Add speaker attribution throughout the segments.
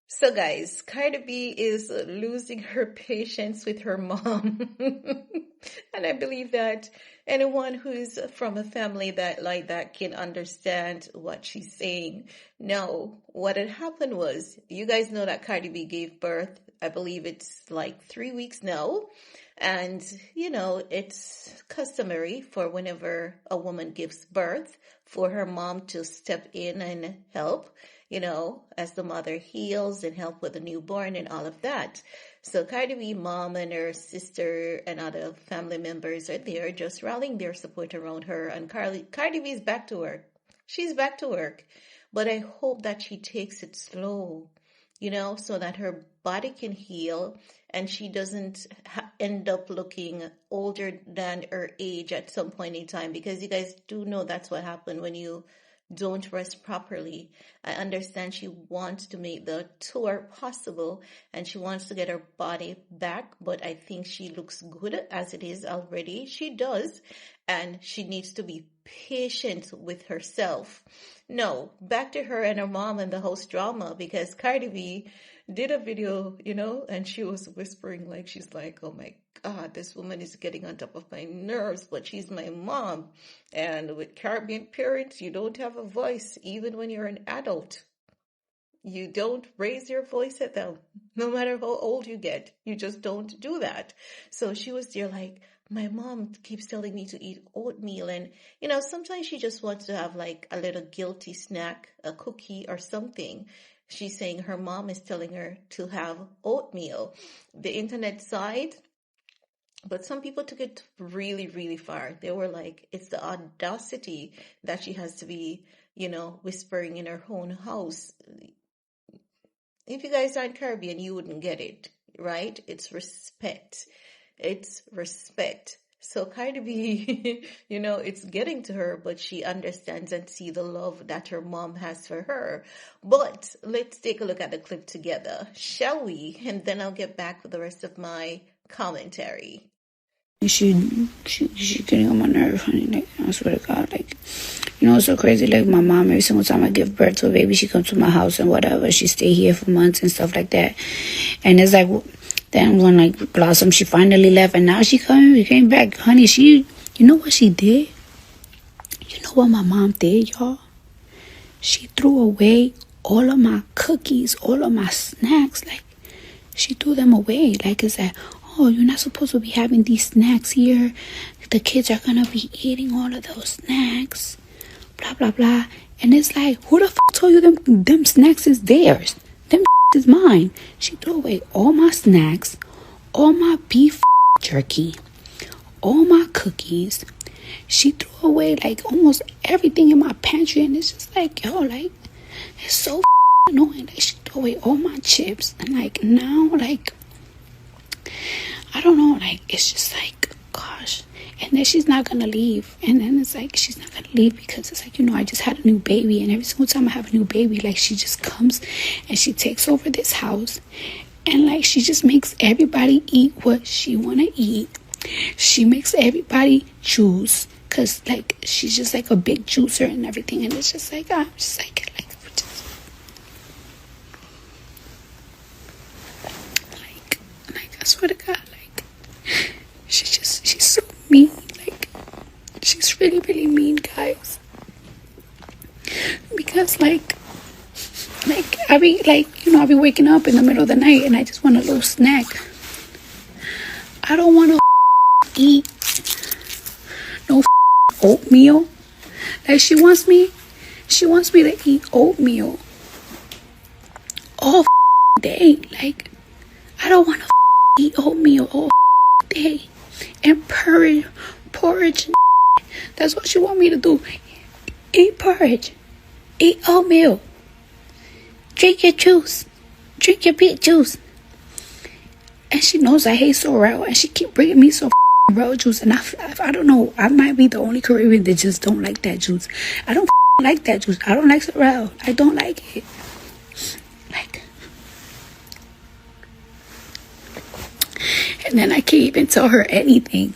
Speaker 1: So, guys, Cardi B is losing her patience with her mom. And I believe that anyone who is from a family that like that can understand what she's saying. No, what had happened was, you guys know that Cardi B gave birth. I believe it's like 3 weeks now. And, it's customary for whenever a woman gives birth for her mom to step in and help, as the mother heals and help with the newborn and all of that. So Cardi B mom and her sister and other family members are there just rallying their support around her. And Cardi B is back to work. She's back to work. But I hope that she takes it slow, so that her body can heal and she doesn't end up looking older than her age at some point in time, because you guys do know that's what happened when you don't rest properly. I understand she wants to make the tour possible and she wants to get her body back, but I think she looks good as it is already. She does, and she needs to be patient with herself. No, back to her and her mom and the host drama, because Cardi B did a video, and she was whispering like, she's like, oh my God, this woman is getting on top of my nerves, but she's my mom. And with Caribbean parents, you don't have a voice, even when you're an adult. You don't raise your voice at them, no matter how old you get. You just don't do that. So she was there like, my mom keeps telling me to eat oatmeal. And, sometimes she just wants to have like a little guilty snack, a cookie or something. She's saying her mom is telling her to have oatmeal. The internet side, but some people took it really, really far. They were like, it's the audacity that she has to be, whispering in her own house. If you guys aren't Caribbean, you wouldn't get it, right? It's respect. It's respect. So Cardi B, it's getting to her, but she understands and see the love that her mom has for her. But let's take a look at the clip together, shall we? And then I'll get back with the rest of my commentary.
Speaker 2: She getting on my nerve, honey. Like, I swear to God, like, it's so crazy. Like, my mom, every single time I give birth to a baby, she comes to my house and whatever. She stay here for months and stuff like that. And it's like, then when like Blossom, she finally left, and now she came back, honey. You know what she did? You know what my mom did, y'all? She threw away all of my cookies, all of my snacks. Like, she threw them away. Like, it's like, oh, you're not supposed to be having these snacks here. The kids are gonna be eating all of those snacks. Blah, blah, blah. And it's like, who the f*** told you them snacks is theirs? Them is mine. She threw away all my snacks, all my beef jerky, all my cookies. She threw away like almost everything in my pantry. And it's just like, yo, like, it's so annoying. Like, she threw away all my chips. And like, now, like, I don't know, like, it's just like, gosh. And then she's not gonna leave. And then it's like, she's not gonna leave because it's like, I just had a new baby. And every single time I have a new baby, like, she just comes and she takes over this house. And like, she just makes everybody eat what she wanna eat. She makes everybody choose. Cause like, she's just like a big juicer and everything. And it's just like, I'm just like I swear to God, like, she's so mean. Like, she's really, really mean, guys. Because like I be like, I be waking up in the middle of the night and I just want a little snack. I don't want to eat no oatmeal. Like, she wants me to eat oatmeal all day. Like, I don't want to eat oatmeal all day and porridge. That's what you want me to do. Eat porridge, eat oatmeal, drink your juice, drink your beet juice. And she knows I hate sorrel, and she keep bringing me some sorrel juice. And I don't know, I might be the only Caribbean that just don't like that juice. I don't like that juice. I don't like sorrel. I don't like it. Like, and then I can't even tell her anything.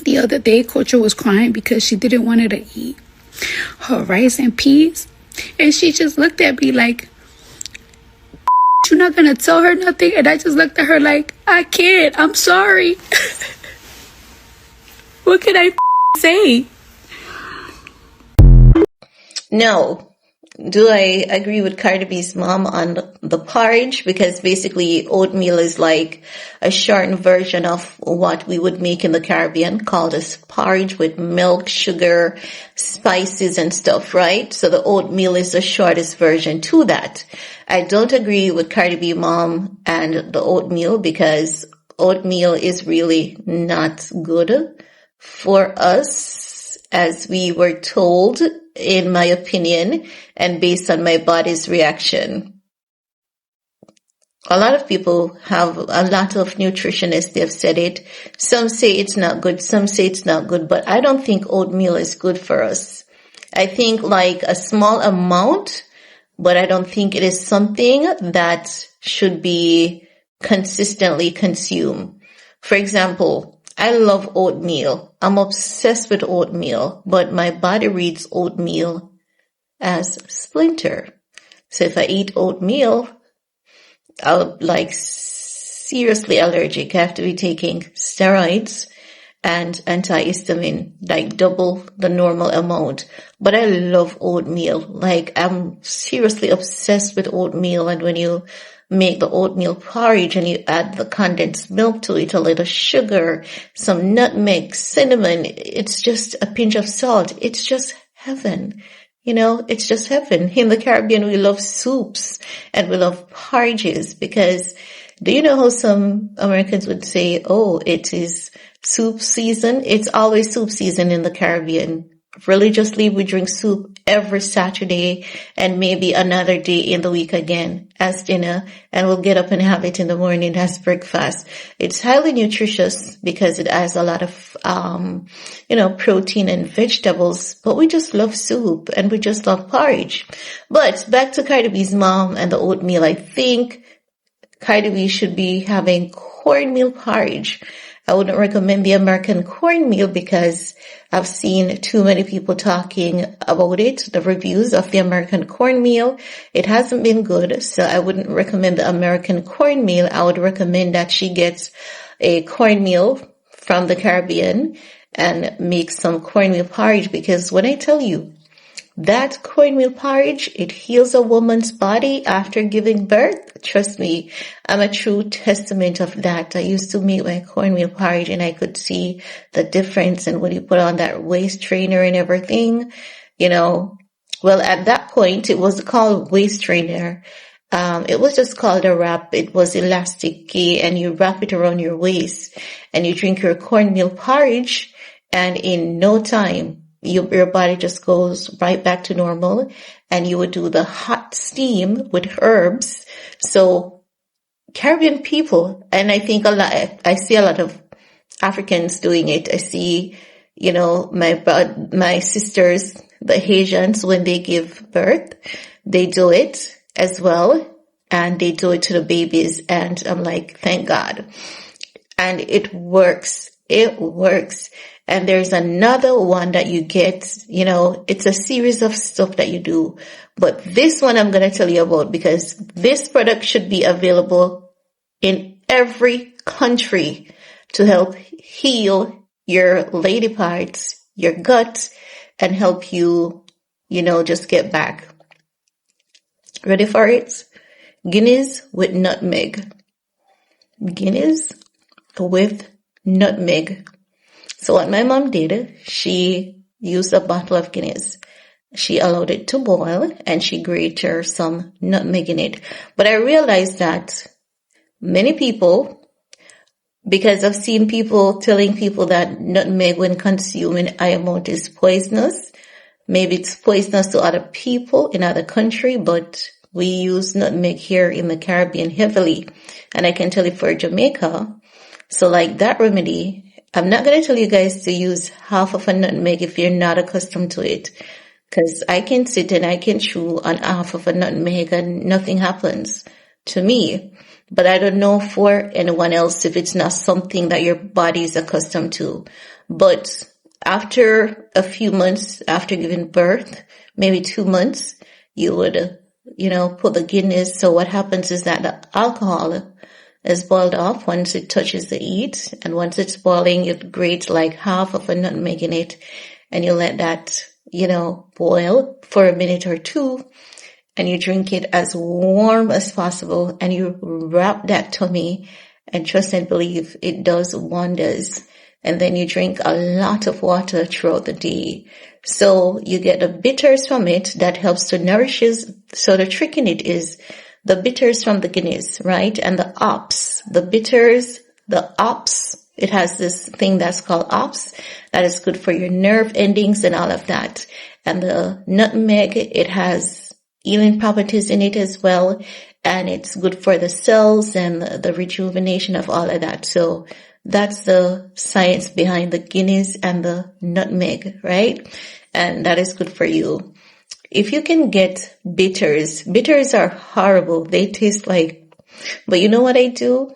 Speaker 2: The other day, Culture was crying because she didn't want her to eat her rice and peas. And she just looked at me like, you're not gonna tell her nothing? And I just looked at her like, I can't. I'm sorry. What can I say?
Speaker 1: No. Do I agree with CardiB's mom on the porridge? Because basically oatmeal is like a shortened version of what we would make in the Caribbean called as porridge with milk, sugar, spices and stuff, right? So the oatmeal is the shortest version to that. I don't agree with CardiB mom and the oatmeal because oatmeal is really not good for us, as we were told, in my opinion, and based on my body's reaction. A lot of people have, a lot of nutritionists, they've said it. Some say it's not good, some say it's not good, but I don't think oatmeal is good for us. I think like a small amount, but I don't think it is something that should be consistently consumed. For example, I love oatmeal. I'm obsessed with oatmeal, but my body reads oatmeal as splinter. So if I eat oatmeal, I'll like seriously allergic. I have to be taking steroids and antihistamine, like double the normal amount. But I love oatmeal. Like I'm seriously obsessed with oatmeal. And when you make the oatmeal porridge and you add the condensed milk to it, a little sugar, some nutmeg, cinnamon, it's just a pinch of salt. It's just heaven. You know, it's just heaven. In the Caribbean, we love soups and we love porridges because do you know how some Americans would say, oh, it is soup season? It's always soup season in the Caribbean. Religiously, we drink soup every Saturday and maybe another day in the week again as dinner, and we'll get up and have it in the morning as breakfast. It's highly nutritious because it has a lot of, protein and vegetables, but we just love soup and we just love porridge. But back to CardiB's mom and the oatmeal, I think CardiB should be having cornmeal porridge. I wouldn't recommend the American cornmeal because I've seen too many people talking about it, the reviews of the American cornmeal. It hasn't been good, so I wouldn't recommend the American cornmeal. I would recommend that she gets a cornmeal from the Caribbean and make some cornmeal porridge, because when I tell you that cornmeal porridge, it heals a woman's body after giving birth. Trust me, I'm a true testament of that. I used to make my cornmeal porridge and I could see the difference. And when you put on that waist trainer and everything, well, at that point, it was called waist trainer. It was just called a wrap. It was elastic and you wrap it around your waist and you drink your cornmeal porridge, and in no time, your body just goes right back to normal, and you would do the hot steam with herbs. So Caribbean people, and I think I see a lot of Africans doing it. I see, my sisters, the Haitians, when they give birth, they do it as well, and they do it to the babies. And I'm like, thank God. And it works. It works. And there's another one that you get, it's a series of stuff that you do. But this one I'm going to tell you about because this product should be available in every country to help heal your lady parts, your gut, and help you, just get back. Ready for it? Guineas with nutmeg. Guineas with nutmeg. So what my mom did, she used a bottle of Guinness. She allowed it to boil and she grated some nutmeg in it. But I realized that many people, because I've seen people telling people that nutmeg when consumed in high amount is poisonous. Maybe it's poisonous to other people in other country, but we use nutmeg here in the Caribbean heavily. And I can tell you for Jamaica, so like that remedy, I'm not going to tell you guys to use half of a nutmeg if you're not accustomed to it, because I can sit and I can chew on half of a nutmeg and nothing happens to me. But I don't know for anyone else if it's not something that your body is accustomed to. But after a few months after giving birth, maybe 2 months, you would put the Guinness. So what happens is that the alcohol is boiled off once it touches the heat. And once it's boiling, you grate like half of a nutmeg in it. And you let that, boil for a minute or two. And you drink it as warm as possible. And you wrap that tummy. And trust and believe, it does wonders. And then you drink a lot of water throughout the day. So you get the bitters from it that helps to nourish you. So the trick in it is the bitters from the Guinness, right? And the hops, the bitters, the hops. It has this thing that's called hops that is good for your nerve endings and all of that. And the nutmeg, it has healing properties in it as well. And it's good for the cells and the rejuvenation of all of that. So that's the science behind the Guinness and the nutmeg, right? And that is good for you. If you can get bitters are horrible. They taste like, but you know what I do?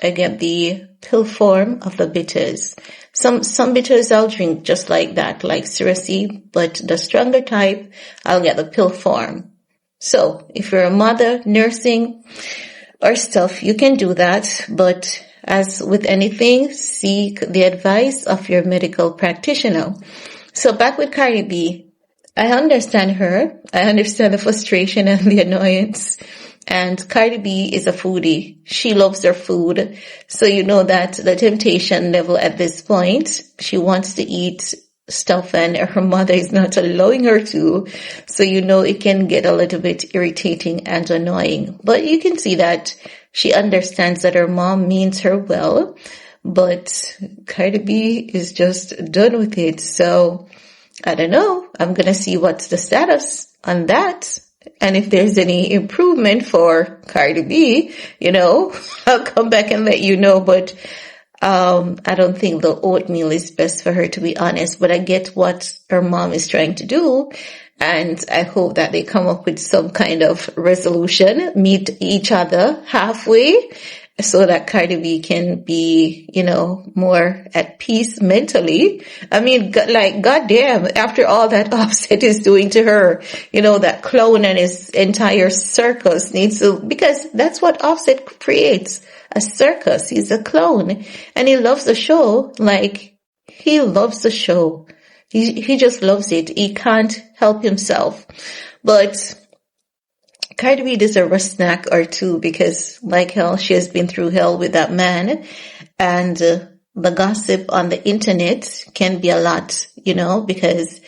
Speaker 1: I get the pill form of the bitters. Some bitters I'll drink just like that, like seriously, but the stronger type, I'll get the pill form. So if you're a mother nursing or stuff, you can do that. But as with anything, seek the advice of your medical practitioner. So back with CardiB, I understand her. I understand the frustration and the annoyance. And CardiB is a foodie. She loves her food. So you know that the temptation level at this point, she wants to eat stuff and her mother is not allowing her to. So you know it can get a little bit irritating and annoying. But you can see that she understands that her mom means her well. But CardiB is just done with it. So I don't know. I'm going to see what's the status on that. And if there's any improvement for CardiB, I'll come back and let you know. But I don't think the oatmeal is best for her, to be honest. But I get what her mom is trying to do. And I hope that they come up with some kind of resolution, meet each other halfway, so that CardiB can be, more at peace mentally. I mean, goddamn, after all that Offset is doing to her, that clown and his entire circus needs to, because that's what Offset creates, a circus. He's a clown and he loves the show. He loves the show. He just loves it. He can't help himself. But CardiB deserves a snack or two because, like hell, she has been through hell with that man. And the gossip on the internet can be a lot, because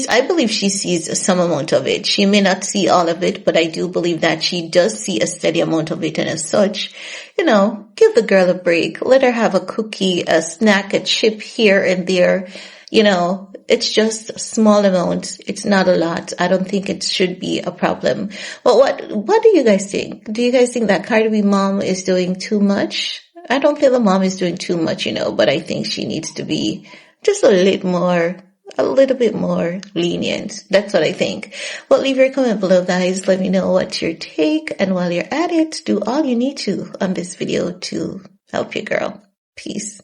Speaker 1: I believe she sees some amount of it. She may not see all of it, but I do believe that she does see a steady amount of it. And as such, give the girl a break. Let her have a cookie, a snack, a chip here and there. It's just a small amount. It's not a lot. I don't think it should be a problem. But what do you guys think? Do you guys think that CardiB mom is doing too much? I don't think the mom is doing too much, but I think she needs to be just a little bit more lenient. That's what I think. Well, leave your comment below, guys. Let me know what's your take. And while you're at it, do all you need to on this video to help your girl. Peace.